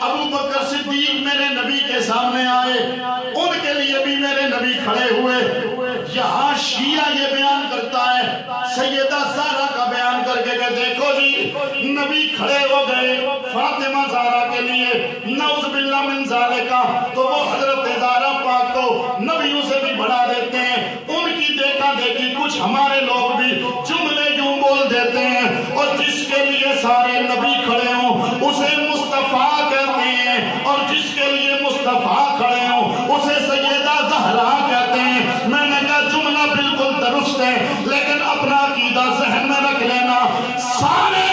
ابو بکر صدیق میرے نبی کے سامنے آئے، ان کے لیے بھی میرے نبی کھڑے ہوئے۔ یہاں شیعہ یہ بیان کرتا ہے، سیدہ زہرا کا بیان کر کے کہ دیکھو جی نبی کھڑے ہو گئے فاطمہ زہرا کے لیے، نعوذ باللہ من ذالکا، تو وہ حضرت زہرا پاک کو نبیوں سے بھی بڑھا دیتے ہیں۔ ان کی دیکھا دیکھی کچھ ہمارے لوگ بھی جملے یوں بول دیتے ہیں، اور جس کے لیے سارے نبی کھڑے ہوں اسے مصطفیٰ کہتے ہیں، اور جس کے لیے مصطفیٰ کھڑے ہوں اسے سیدہ زہرا کہتے ہیں۔ میں نے کہا جملہ بالکل درست ہے، لیکن اپنا عقیدہ ذہن میں رکھ لینا، سارے